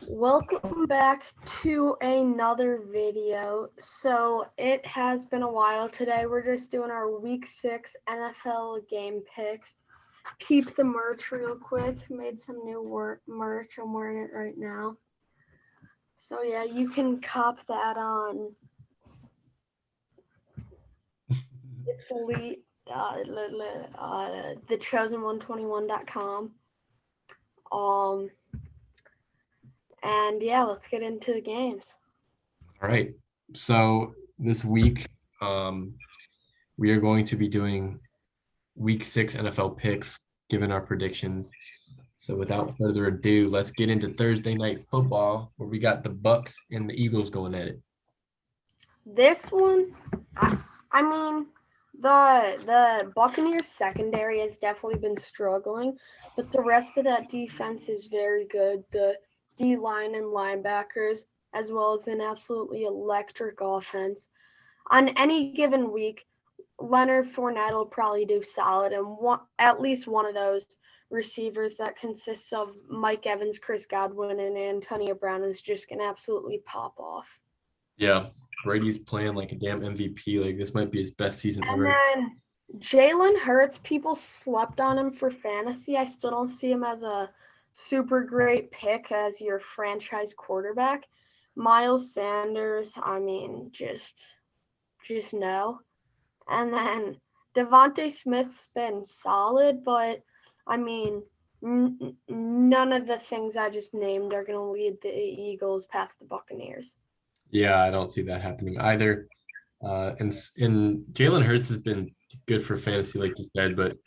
Welcome back to another video. So it has been a while. Today we're just doing our week 6 NFL game picks. Keep the merch real quick. Made some new merch. I'm wearing it right now. So yeah, you can cop that on. It's elite. thechosen121.com. And yeah, let's get into the games. All right. So this week, we are going to be doing week 6 NFL picks, given our predictions. So without further ado, let's get into Thursday night football, where we got the Bucks and the Eagles going at it. This one, I mean, the Buccaneers secondary has definitely been struggling, but the rest of that defense is very good. The D line and linebackers, as well as an absolutely electric offense. On any given week, Leonard Fournette will probably do solid, and at least one of those receivers that consists of Mike Evans, Chris Godwin, and Antonio Brown is just gonna absolutely pop off. Yeah, Brady's playing like a damn MVP. Like this might be his best season And ever. then Jalen Hurts, people slept on him for fantasy. I still don't see him as a super great pick as your franchise quarterback. Miles Sanders, I mean, just no. And then Devontae Smith's been solid, but I mean, none of the things I just named are going to lead the Eagles past the Buccaneers. Yeah, I don't see that happening either. And Jalen Hurts has been good for fantasy, like you said, but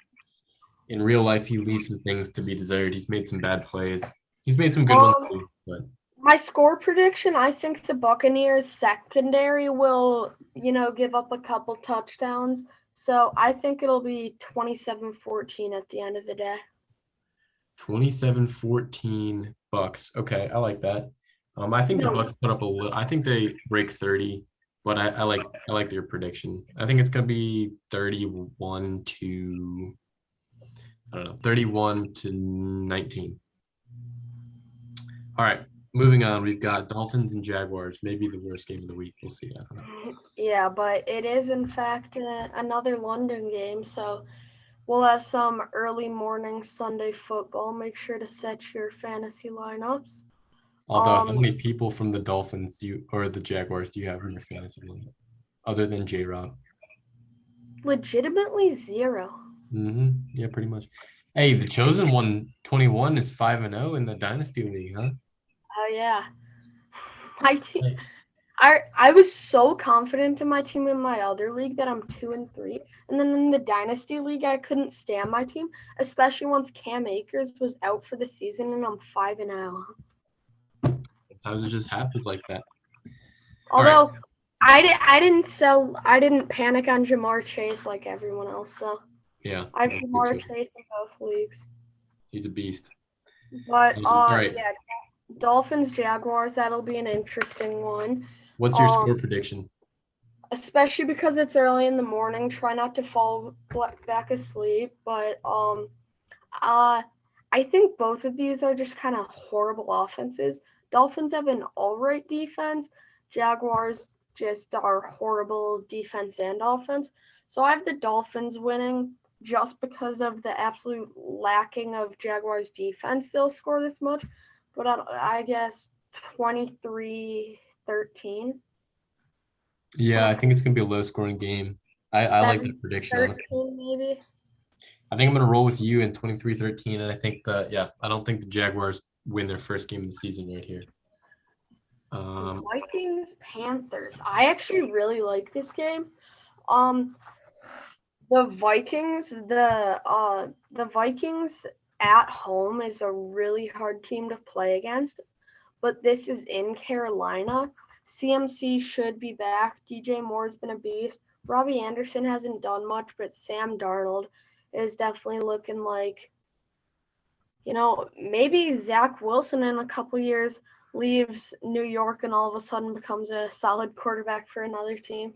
in real life, he leaves some things to be desired. He's made some bad plays. He's made some good ones Um, too, but My score prediction, I think the Buccaneers secondary will, give up a couple touchdowns. So I think it'll be 27-14 at the end of the day. 27-14 Bucks. Okay, I like that. I think the No, Bucks put up a little. I think they break 30, but I like their prediction. I think it's gonna be 31 to I don't know, 31 to 19. All right, moving on. We've got Dolphins and Jaguars. Maybe the worst game of the week. We'll see. I don't know. yeah, but it is in fact another London game, so we'll have some early morning Sunday football. Make sure to set your fantasy lineups. Although, how Um, many people from the Dolphins do you or the Jaguars do you have in your fantasy league other than J Rob? Legitimately zero. Yeah, pretty much. Hey, the chosen one 21 is 5-0 in the Dynasty League, huh? Oh yeah, my team. Hey, I was so confident in my team in my other league that I'm 2-3, and then in the dynasty league I couldn't stand my team, especially once Cam Akers was out for the season, and I'm 5-0. sometimes it just happens like that. All right. Although I didn't panic on Jamar Chase like everyone else though. Yeah, I have that's good Jamar choice. Chase in both leagues, He's a beast. but All right. yeah, Dolphins Jaguars, that'll be an interesting one. What's your Um, score prediction? Especially because it's early in the morning. Try not to fall back asleep. But I think both of these are just kind of horrible offenses. Dolphins have an all right defense. Jaguars just are horrible defense and offense. So I have the Dolphins winning just because of the absolute lacking of Jaguars defense. They'll score this much, but I guess 23-13. Yeah, I think it's gonna be a low scoring game. I like that prediction, honestly. 7-13 maybe. I think I'm gonna roll with you in 23-13, and I think I don't think the Jaguars win their first game of the season right here. Vikings Panthers. I actually really like this game. Um, the Vikings at home is a really hard team to play against, but this is in Carolina. CMC should be back. DJ Moore's been a beast. Robbie Anderson hasn't done much, but Sam Darnold is definitely looking like, maybe Zach Wilson in a couple years leaves New York and all of a sudden becomes a solid quarterback for another team.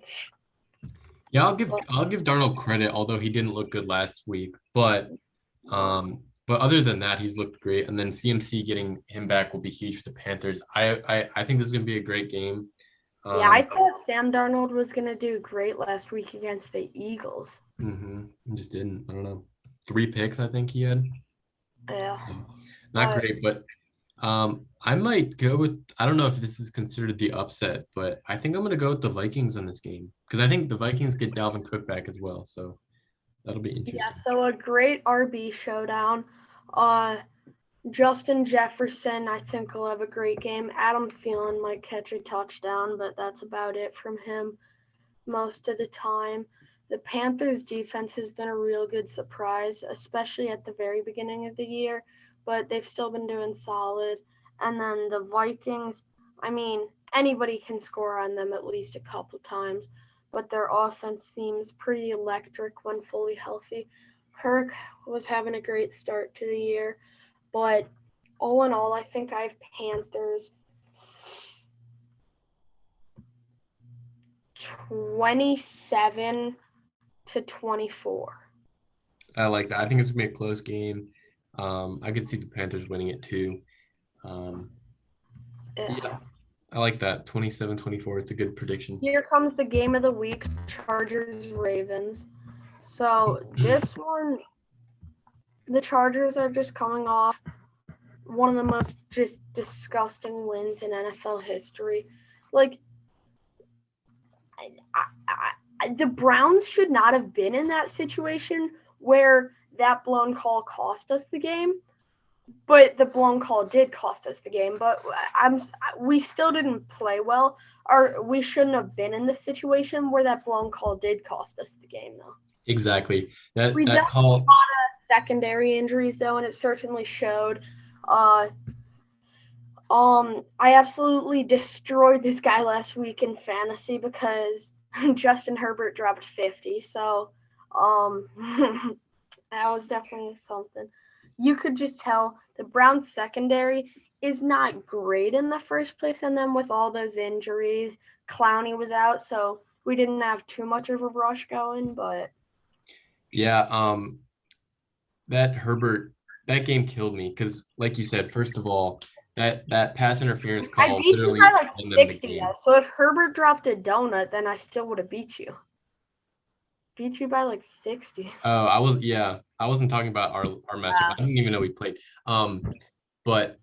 Yeah, But I'll give Darnold credit, although he didn't look good last week. But But other than that, he's looked great. And then CMC getting him back will be huge for the Panthers. I think this is going to be a great game. Yeah, I thought Sam Darnold was going to do great last week against the Eagles. He just didn't. I don't know. 3 picks, I think he had. Yeah. Not great, but I might go with, I don't know if this is considered the upset, but I think I'm going to go with the Vikings in this game because I think the Vikings get Dalvin Cook back as well. So that'll be interesting. Yeah, so a great RB showdown. Justin Jefferson, I think, will have a great game. Adam Thielen might catch a touchdown, but that's about it from him most of the time. The Panthers' defense has been a real good surprise, especially at the very beginning of the year, but they've still been doing solid. And then the Vikings, I mean, anybody can score on them at least a couple times, but their offense seems pretty electric when fully healthy. Kirk was having a great start to the year, but all in all, I think I have Panthers 27-24. I like that. I think it's going to be a close game. I could see the Panthers winning it too. Yeah, I like that. 27-24. It's a good prediction. Here comes the game of the week, Chargers-Ravens. So this one, the Chargers are just coming off one of the most just disgusting wins in NFL history. Like, the Browns should not have been in that situation where that blown call cost us the game. But the blown call did cost us the game. But we still didn't play well, or we shouldn't have been in the situation where that blown call did cost us the game, though. Exactly. We that call. A lot of secondary injuries, though, and it certainly showed. I absolutely destroyed this guy last week in fantasy because Justin Herbert dropped 50. So, that was definitely something. You could just tell the Browns secondary is not great in the first place, and then with all those injuries, Clowney was out, so we didn't have too much of a rush going, but yeah, that Herbert, that game killed me because, like you said, first of all, that pass interference call I beat you by like 60 though. So if Herbert dropped a donut, then I still would have beat you. Beat you by like 60. Oh, I wasn't talking about our matchup. I didn't even know we played. But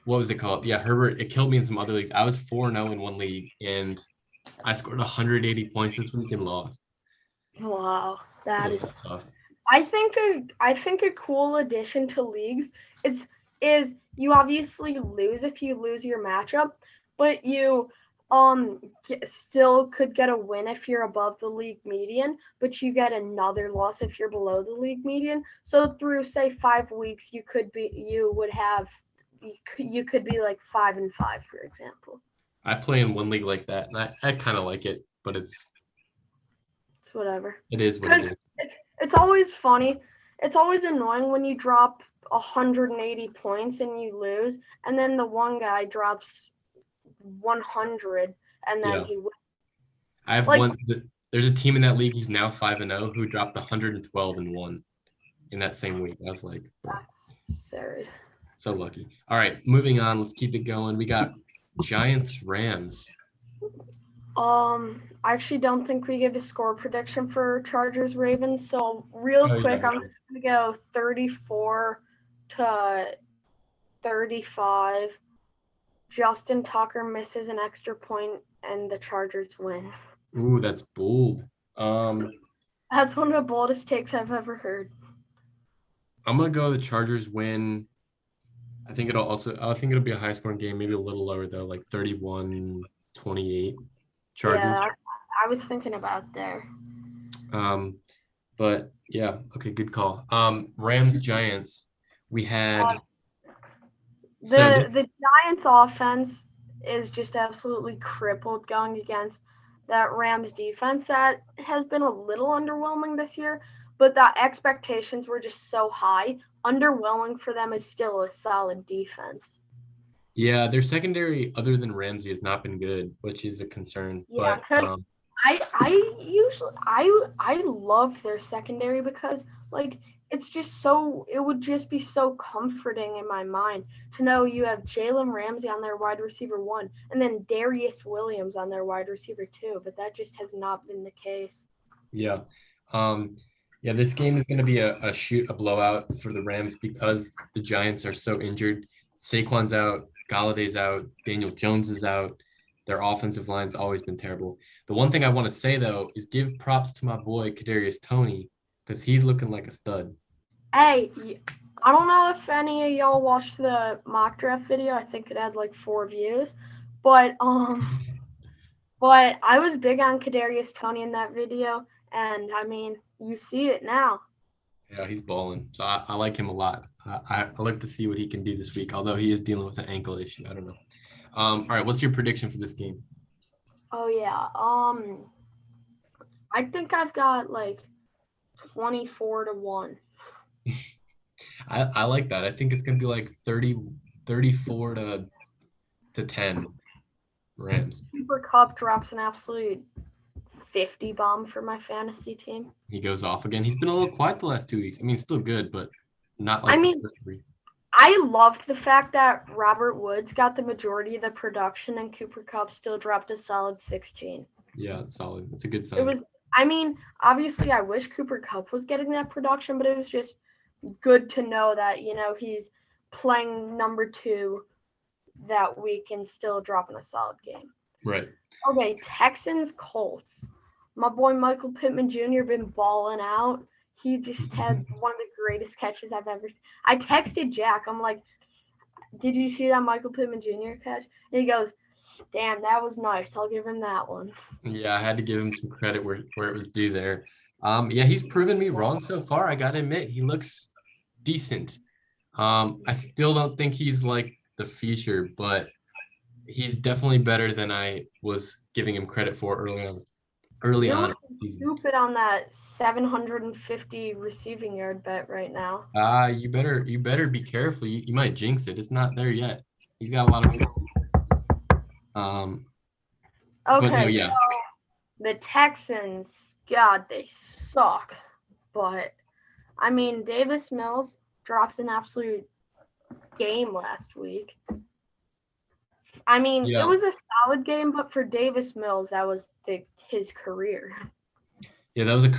what was it called? Yeah, Herbert, it killed me in some other leagues. I was 4-0 in one league and I scored 180 points this week and lost. Wow, that is tough. I think a cool addition to leagues is you obviously lose if you lose your matchup, but you still could get a win if you're above the league median, but you get another loss if you're below the league median. So through say 5 weeks, you could be like 5-5, for example. I play in one league like that, and I kind of like it, but it's whatever. It is what it is. It's always funny. It's always annoying when you drop 180 points and you lose, and then the one guy drops 100 and then he wins. I have one. There's a team in that league who's now 5-0 who dropped 112 and won in that same week. I was like, bro. That's absurd. So lucky. All right, moving on. Let's keep it going. We got Giants Rams. I actually don't think we give a score prediction for Chargers Ravens. So quick, I'm gonna go 34-35. Justin Tucker misses an extra point and the Chargers win. Ooh, that's bold. That's one of the boldest takes I've ever heard. I'm gonna go the Chargers win. I think it'll be a high scoring game, maybe a little lower though, like 31-28. Chargers. Yeah, I was thinking about there. But yeah, okay, good call. Rams Giants. We had the Giants offense is just absolutely crippled going against that Rams defense that has been a little underwhelming this year, but the expectations were just so high. Underwhelming for them is still a solid defense. Yeah, their secondary, other than Ramsey, has not been good, which is a concern. Yeah, but I love their secondary because like it's just so it would just be so comforting in my mind to know you have Jalen Ramsey on their wide receiver 1 and then Darius Williams on their wide receiver 2, but that just has not been the case. Yeah. Yeah, this game is going to be a blowout for the Rams because the Giants are so injured. Saquon's out, Galladay's out, Daniel Jones is out. Their offensive line's always been terrible. The one thing I want to say though is give props to my boy Kadarius Toney because he's looking like a stud. Hey, I don't know if any of y'all watched the mock draft video. I think it had like 4 views, but but I was big on Kadarius Toney in that video, and I mean, you see it now. Yeah, he's balling. So I like him a lot. I like to see what he can do this week, although he is dealing with an ankle issue. I don't know. All right, what's your prediction for this game? Oh yeah. I think I've got like 24-1. I like that. I think it's gonna be like 34 to 10 Rams. Cooper Kupp drops an absolute 50 bomb for my fantasy team. He goes off again. He's been a little quiet the last 2 weeks. I mean, still good, but not like I mean, the first 3. I loved the fact that Robert Woods got the majority of the production and Cooper Kupp still dropped a solid 16. Yeah, it's solid. It's a good sign. It was, I mean, obviously I wish Cooper Kupp was getting that production, but it was just good to know that, he's playing number 2 that week and still dropping a solid game. Right. Okay, Texans Colts. My boy Michael Pittman Jr. been balling out. He just had one of the greatest catches I've ever seen. I texted Jack. I'm like, did you see that Michael Pittman Jr. catch? And he goes, damn, that was nice. I'll give him that one. Yeah, I had to give him some credit where it was due there. Yeah, he's proven me wrong so far. I gotta admit, he looks decent. I still don't think he's like the feature, but he's definitely better than I was giving him credit for early on. You're stupid on that 750 receiving yard bet right now. You better be careful. You might jinx it. It's not there yet. He's got a lot of Okay, no, yeah. So the Texans, God, they suck. But I mean, Davis Mills dropped an absolute game last week. I mean, It was a solid game, but for Davis Mills, that was his career. Yeah, that was a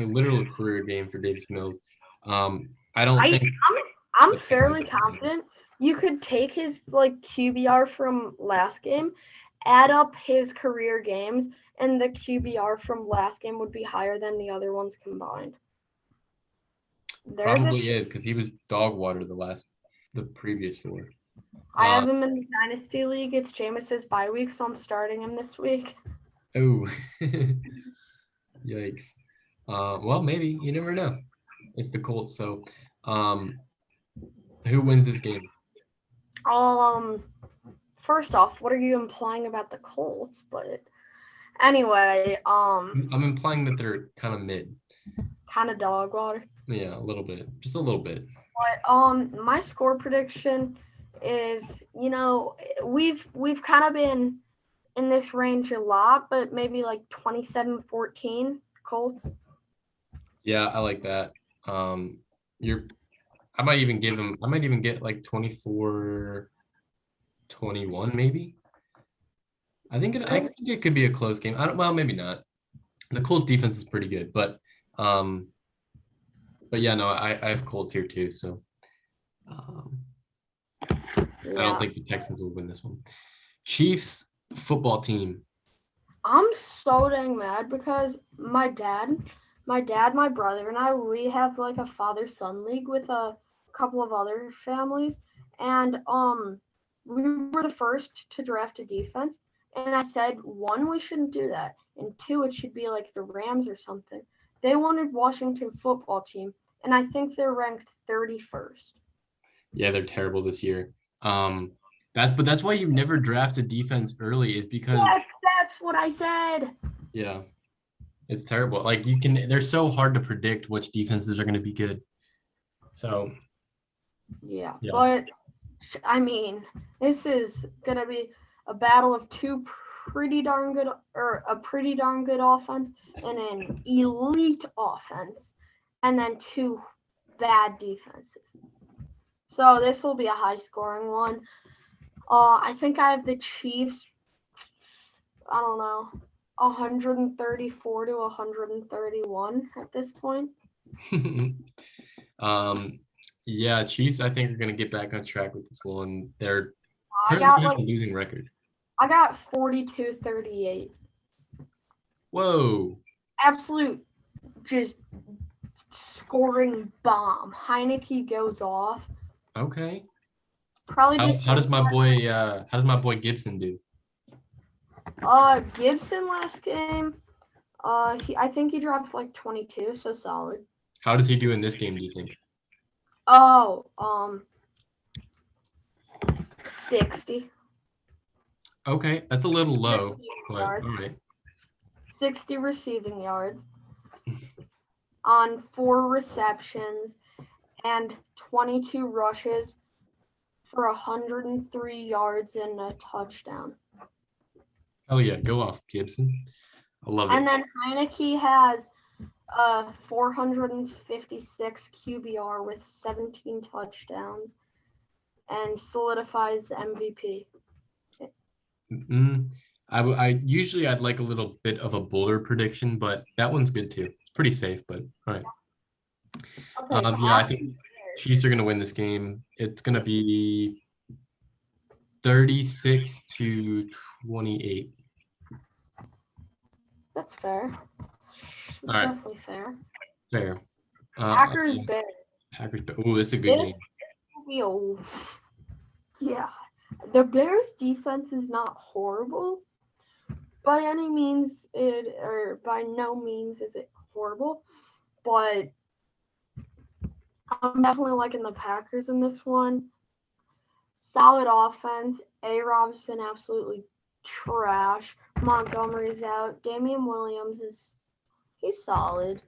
literal career game for Davis Mills. I'm fairly confident you could take his QBR from last game, add up his career games, and the QBR from last game would be higher than the other ones combined. Probably is because he was dog water the previous 4. I have him in the Dynasty League. It's Jameis's bye week, so I'm starting him this week. Oh, yikes. Well, maybe. You never know. It's the Colts, so who wins this game? First off, what are you implying about the Colts? But anyway, I'm implying that they're kind of mid. Kind of dog water. Yeah, a little bit. Just a little bit. But my score prediction is, we've kind of been in this range a lot, but maybe like 27-14 Colts. Yeah, I like that. I might even get like 24-21 maybe. I think it could be a close game. Well, maybe not. The Colts defense is pretty good, but yeah, no, I have Colts here too, so I don't think the Texans will win this one. Chiefs football team. I'm so dang mad because my dad, my brother, and I, we have like a father-son league with a couple of other families, and we were the first to draft a defense, and I said, 1, we shouldn't do that, and 2, it should be like the Rams or something. They wanted Washington football team, and I think they're ranked 31st. Yeah, they're terrible this year. That's why you never draft a defense early, is because that's what I said. Yeah, it's terrible. Like they're so hard to predict which defenses are going to be good. So yeah, but I mean, this is going to be a battle of two pretty darn good, or a pretty darn good offense and an elite offense, and then 2 bad defenses. So this will be a high-scoring one. I think I have the Chiefs, I don't know, 134 to 131 at this point. Yeah, Chiefs, I think, are going to get back on track with this one. They're I currently got have a losing record. I got 42-38. Whoa. Absolute just scoring bomb. Heineke goes off. Okay. Probably How does my boy Gibson do? Gibson last game. I think he dropped like 22, so solid. How does he do in this game, do you think? 60. Okay, that's a little low, but all right. 60 receiving yards on 4 receptions and 22 rushes for 103 yards and a touchdown. Hell yeah, go off, Gibson. I love it. And then Heineke has 456 QBR with 17 touchdowns and solidifies the MVP. I'd like a little bit of a bolder prediction, but that one's good too. It's pretty safe, but all right. Okay, Yeah, I think Chiefs are going to win this game. It's going to be 36-28. That's fair. All right. Definitely fair. Fair. Packers Bears. Oh, this is a good game. Yeah. The Bears defense is not horrible by any means, by no means is it horrible, but I'm definitely liking the Packers in this one. Solid offense. A-Rob's been absolutely trash. Montgomery's out. Damian Williams he's solid,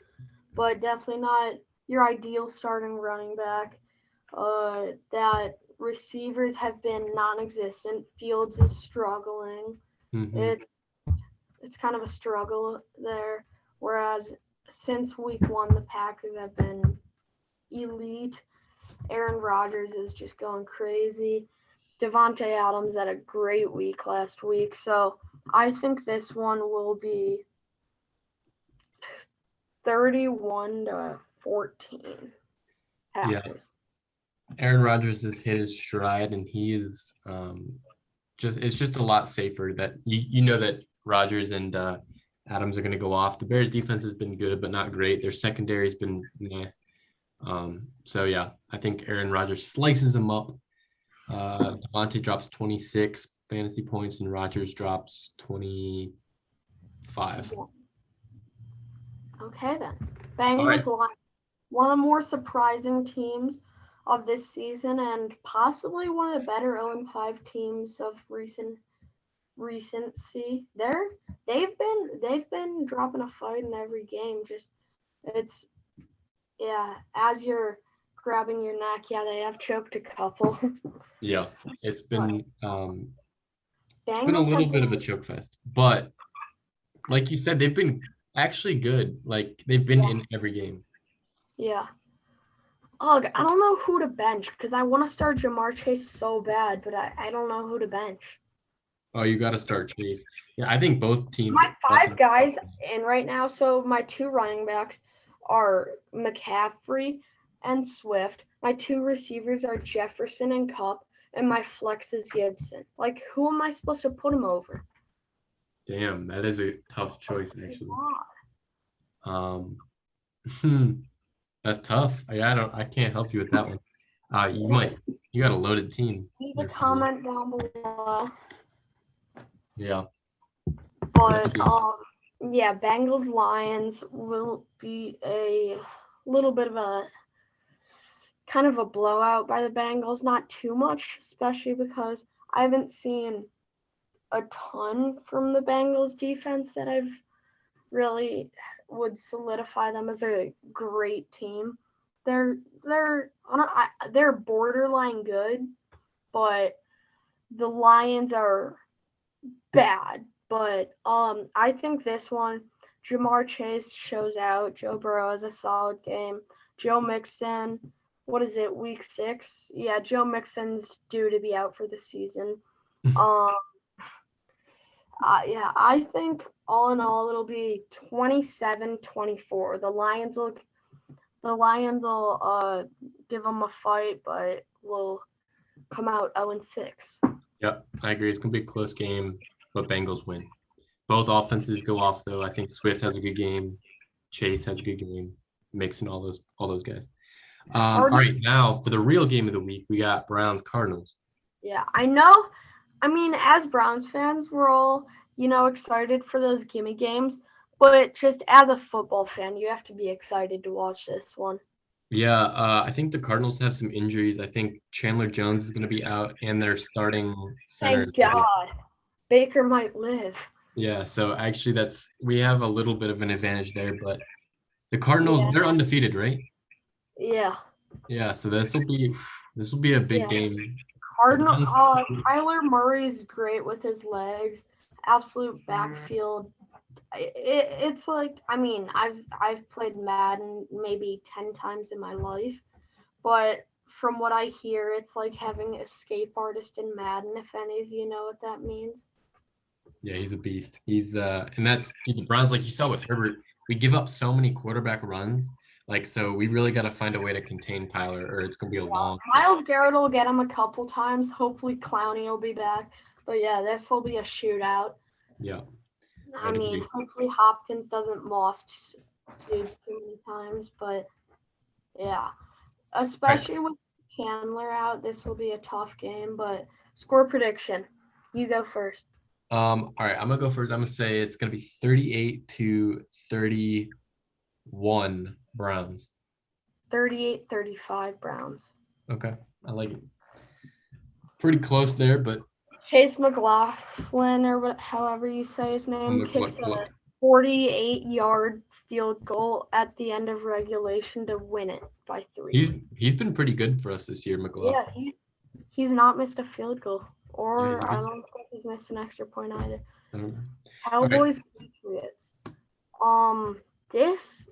but definitely not your ideal starting running back. That receivers have been non-existent. Fields is struggling. Mm-hmm. It's kind of a struggle there. Whereas since week 1, the Packers have been elite. Aaron Rodgers is just going crazy. Devontae Adams had a great week last week. So I think this one will be 31-14. Packers. Yeah. Aaron Rodgers has hit his stride, and he is it's just a lot safer that you know that Rodgers and Adams are going to go off. The Bears defense has been good, but not great. Their secondary has been meh. So yeah, I think Aaron Rodgers slices them up. Devontae drops 26 fantasy points, and Rodgers drops 25. Okay then. Bengals line. One of the more surprising teams of this season, and possibly one of the better 0-5 teams of recency. They've been dropping a fight in every game. As you're grabbing your neck, they have choked a couple. Yeah, it's been a little bit of a choke fest, but like you said, they've been actually good. Like they've been in every game. Yeah. Ugh, I don't know who to bench because I want to start Jamar Chase so bad, but I don't know who to bench. Oh, you got to start Chase. Yeah, I think both teams. My 5 guys in right now, so my 2 running backs are McCaffrey and Swift. My 2 receivers are Jefferson and Kupp, and my flex is Gibson. Like, who am I supposed to put him over? Damn, that is a tough choice, actually. That's tough. I can't help you with that one. You got a loaded team. Leave a comment down below. Yeah. But Bengals Lions will be a little bit of a kind of a blowout by the Bengals. Not too much, especially because I haven't seen a ton from the Bengals defense that I've really would solidify them as a great team. They're borderline good, but the Lions are bad. But I think this one, Jamar Chase shows out. Joe Burrow has a solid game. Joe Mixon. What is it? Week 6? Yeah, Joe Mixon's due to be out for the season. Yeah, I think all in all it'll be 27-24. The Lions will give them a fight, but will come out 0-6. Yep, I agree. It's gonna be a close game, but Bengals win. Both offenses go off though. I think Swift has a good game. Chase has a good game. Mixing all those guys. All right, now for the real game of the week, we got Browns Cardinals. Yeah, I know. I mean, as Browns fans, we're all, excited for those gimme games. But just as a football fan, you have to be excited to watch this one. Yeah, I think the Cardinals have some injuries. I think Chandler Jones is going to be out, and their starting center. Thank God. Baker might live. Yeah, so actually we have a little bit of an advantage there, but the Cardinals, they're undefeated, right? Yeah. Yeah, so this will be a big game. Cardinals. Kyler Murray's great with his legs. Absolute backfield. It's like, I mean, I've played Madden maybe 10 times in my life, but from what I hear, it's like having escape artist in Madden. If any of you know what that means. Yeah, he's a beast. He's and that's the Browns, like you saw with Herbert. We give up so many quarterback runs. Like, so we really got to find a way to contain Tyler, or it's going to be a long. Myles Garrett will get him a couple times. Hopefully, Clowney will be back. But yeah, this will be a shootout. Yeah. I mean, hopefully Hopkins doesn't moss dudes too many times. But yeah, especially with Handler out, this will be a tough game. But score prediction, you go first. All right, I'm gonna go first. I'm gonna say it's gonna be 38-31 Browns. 38-35 Browns. Okay, I like it. Pretty close there, but Chase McLaughlin, or however you say his name, kicks a 48-yard field goal at the end of regulation to win it by 3. He's been pretty good for us this year, McLaughlin. Yeah, he's not missed a field goal, or I don't think he's missed an extra point either. Cowboys Patriots. This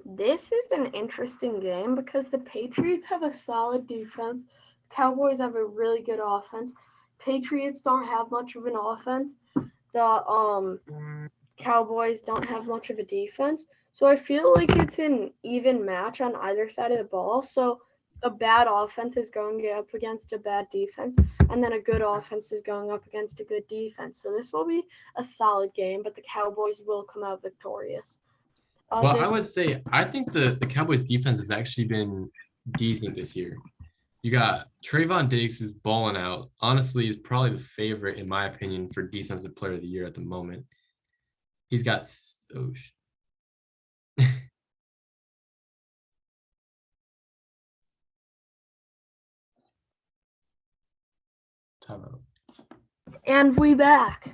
is an interesting game because the Patriots have a solid defense. Cowboys have a really good offense. Patriots don't have much of an offense. The Cowboys don't have much of a defense. So I feel like it's an even match on either side of the ball. So a bad offense is going up against a bad defense, and then a good offense is going up against a good defense. So this will be a solid game, but the Cowboys will come out victorious. Well, I would say I think the Cowboys defense has actually been decent this year. You got Trayvon Diggs, who's balling out. Honestly, is probably the favorite, in my opinion, for Defensive Player of the Year at the moment. He's got And we back.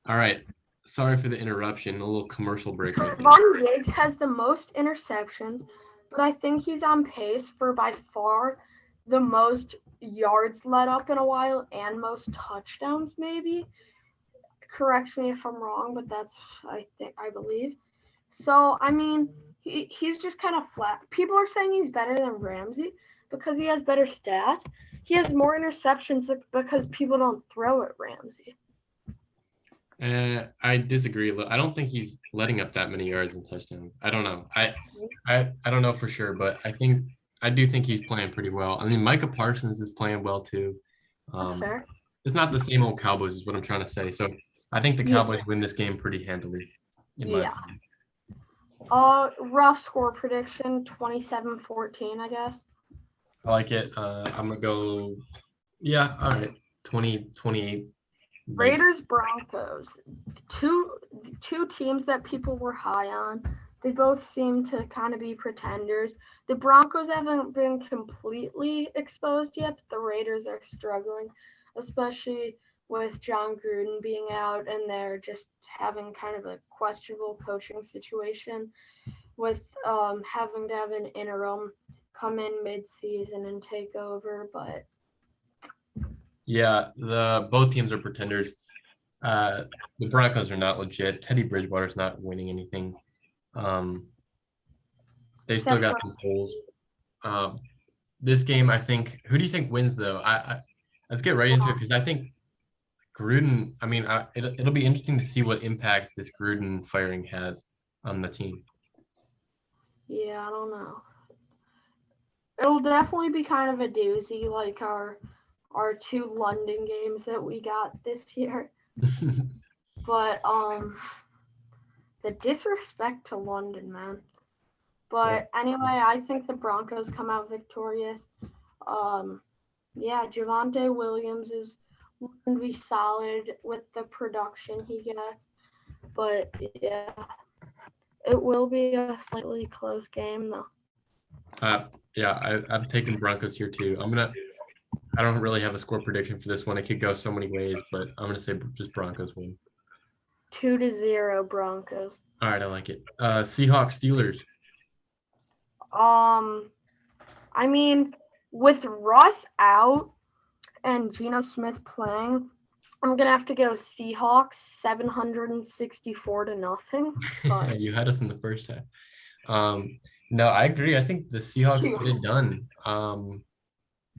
All right. Sorry for the interruption. A little commercial break. Trayvon Diggs has the most interceptions, but I think he's on pace for by far the most yards let up in a while and most touchdowns, maybe. Correct me if I'm wrong, but that's I believe. So I mean, he's just kind of flat. People are saying he's better than Ramsey because he has better stats. He has more interceptions because people don't throw at Ramsey. I disagree. I don't think he's letting up that many yards and touchdowns. I don't know. I don't know for sure, but I do think he's playing pretty well. I mean, Micah Parsons is playing well too. That's fair. It's not the same old Cowboys, is what I'm trying to say. So I think the Cowboys win this game pretty handily. Rough score prediction, 27-14, I guess. I like it. I'm gonna go. Yeah, all right. 20-28. Raiders Broncos. Two teams that people were high on. They both seem to kind of be pretenders. The Broncos haven't been completely exposed yet, but the Raiders are struggling, especially with John Gruden being out, and they're just having kind of a questionable coaching situation with having to have an interim come in mid-season and take over. But yeah, both teams are pretenders. The Broncos are not legit. Teddy Bridgewater's not winning anything. They still got some holes. This game, I think. Who do you think wins though? Let's get right into it because I think Gruden. I mean, it'll be interesting to see what impact this Gruden firing has on the team. Yeah, I don't know. It'll definitely be kind of a doozy, like our two London games that we got this year. But the disrespect to London, man. But anyway, I think the Broncos come out victorious. Yeah, Javonte Williams is going to be solid with the production he gets. But yeah, it will be a slightly close game though. Yeah, I'm taking Broncos here too. I don't really have a score prediction for this one. It could go so many ways, but I'm gonna say just Broncos win. 2-0 Broncos. All right, I like it. Seahawks Steelers. I mean, with Russ out and Geno Smith playing, I'm gonna have to go Seahawks 764-0. But You had us in the first half. No, I agree. I think the Seahawks get it done.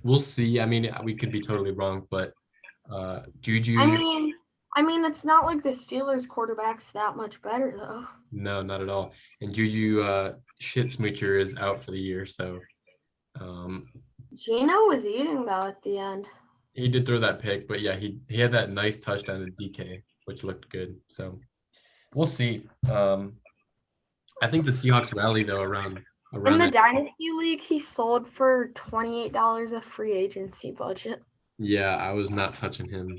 We'll see. I mean, we could be totally wrong, but Juju. I mean, it's not like the Steelers quarterback's that much better though. No, not at all. And Juju shit smoocher is out for the year, so Geno was eating though at the end. He did throw that pick, but yeah, he had that nice touchdown to DK, which looked good. So we'll see. I think the Seahawks rally though around in the Dynasty League, he sold for $28 a free agency budget. Yeah, I was not touching him,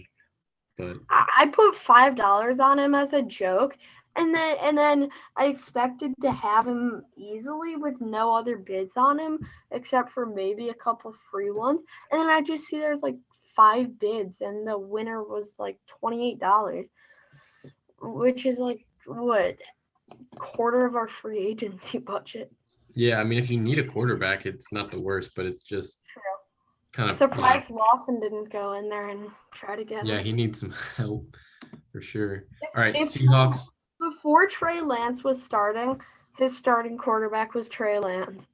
but I put $5 on him as a joke, and then I expected to have him easily with no other bids on him except for maybe a couple free ones, and then I just see there's like 5 bids, and the winner was like $28, which is like what, quarter of our free agency budget. Yeah, I mean, if you need a quarterback, it's not the worst, but it's just kind of surprised Lawson didn't go in there and try to get him. Yeah, he needs some help for sure. All right, Seahawks. Before Trey Lance was starting, his starting quarterback was Trey Lance.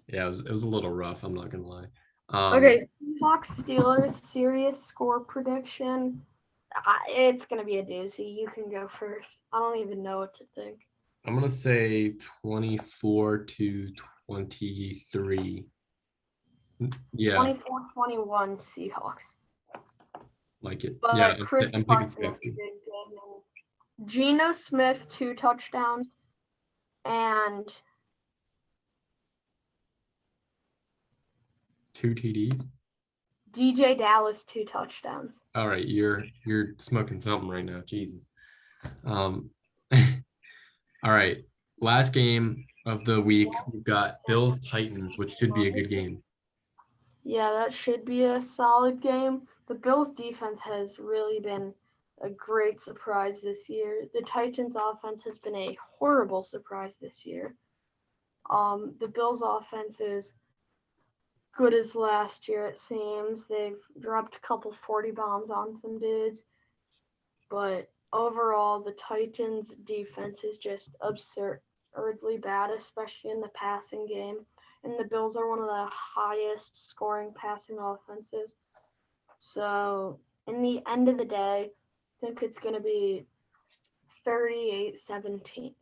Yeah, it was a little rough. I'm not gonna lie. Okay, Seahawks Steelers serious score prediction. It's gonna be a doozy. You can go first. I don't even know what to think. I'm gonna say 24-23. Yeah. 24-21 Seahawks. Like it. But yeah, Chris I'm picking 50. Geno Smith 2 touchdowns and 2 TDs. DJ Dallas 2 touchdowns. All right, you're smoking something right now. Jesus. All right, last game of the week, we've got Bills Titans, which should be a good game. Yeah, that should be a solid game. The Bills defense has really been a great surprise this year. The Titans offense has been a horrible surprise this year. The Bills offense is good as last year, it seems. They've dropped a couple 40 bombs on some dudes. But overall, the Titans defense is just absurdly bad, especially in the passing game. And the Bills are one of the highest scoring passing offenses. So, in the end of the day, I think it's going to be 38-17.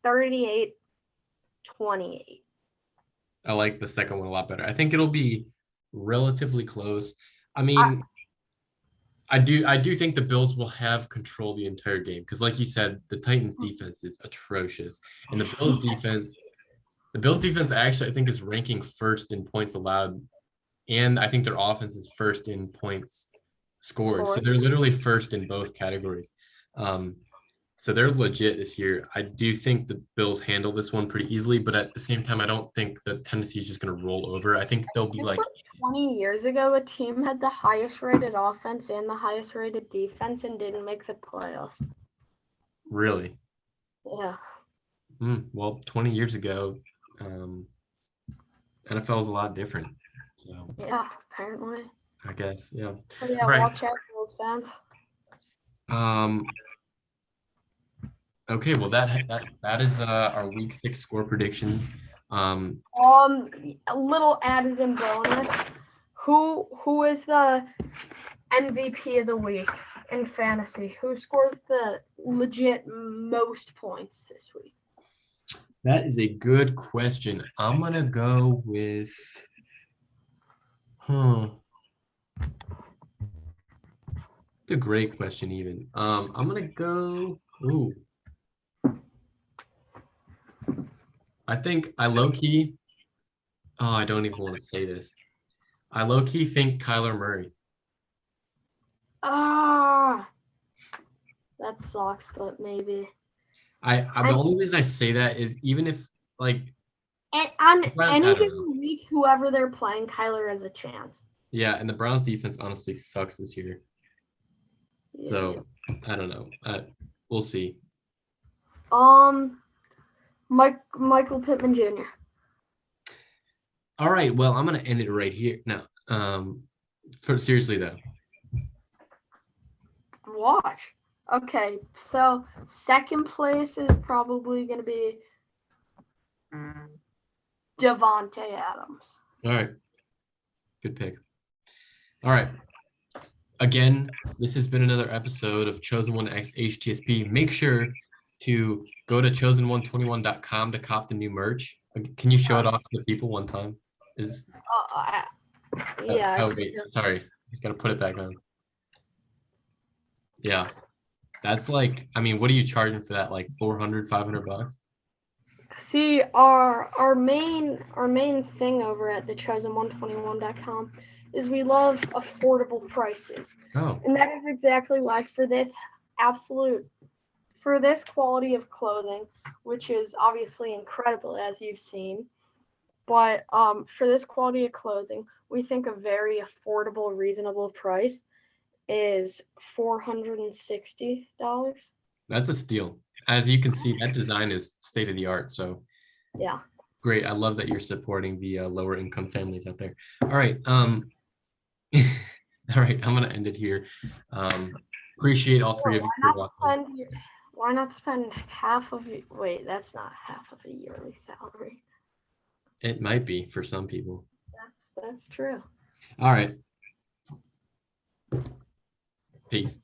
38-28. I like the second one a lot better. I think it'll be relatively close. I mean, I do think the Bills will have control the entire game because, like you said, the Titans' defense is atrocious, and the Bills' defense actually I think is ranking first in points allowed, and I think their offense is first in points scored. So they're literally first in both categories. So they're legit this year. I do think the Bills handle this one pretty easily, but at the same time, I don't think that Tennessee is just going to roll over. I think they'll be like 20 years ago, a team had the highest rated offense and the highest rated defense and didn't make the playoffs. Really? Yeah. Well, 20 years ago, NFL is a lot different. So yeah, apparently. I guess, yeah. So yeah, right. Watch out, Bills fans. Okay, well that is our week 6 score predictions. A little added in bonus. Who is the MVP of the week in fantasy? Who scores the legit most points this week? That is a good question. I'm gonna go with It's a great question even. I'm gonna go. Ooh. I think I low key. Oh, I don't even want to say this. I low key think Kyler Murray. Ah, that sucks, but maybe. The only reason I say that is even if like on I any don't know. given week, whoever they're playing, Kyler has a chance. Yeah, and the Browns defense honestly sucks this year. Yeah. So I don't know. We'll see. Michael Pittman Jr. All right. Well, I'm gonna end it right here. No. For seriously though. Watch. Okay, so second place is probably going to be Devontae Adams. All right. Good pick. All right. Again, this has been another episode of Chosen One X HTSP. Make sure to go to chosen121.com to cop the new merch. Can you show it off to the people one time? Yeah. Oh wait, sorry. Just gotta put it back on. Yeah. That's like, I mean, what are you charging for that? Like 400, 500 bucks? See, our main thing over at the chosen121.com is we love affordable prices. Oh. And that is exactly why for this quality of clothing, which is obviously incredible as you've seen, but for this quality of clothing, we think a very affordable, reasonable price is $460. That's a steal. As you can see, that design is state of the art. So yeah, great. I love that you're supporting the lower income families out there. All right. All right. I'm gonna end it here. Appreciate all three of you for watching. Why not spend half of it? Wait, that's not half of a yearly salary. It might be for some people. That's true. All right. Peace.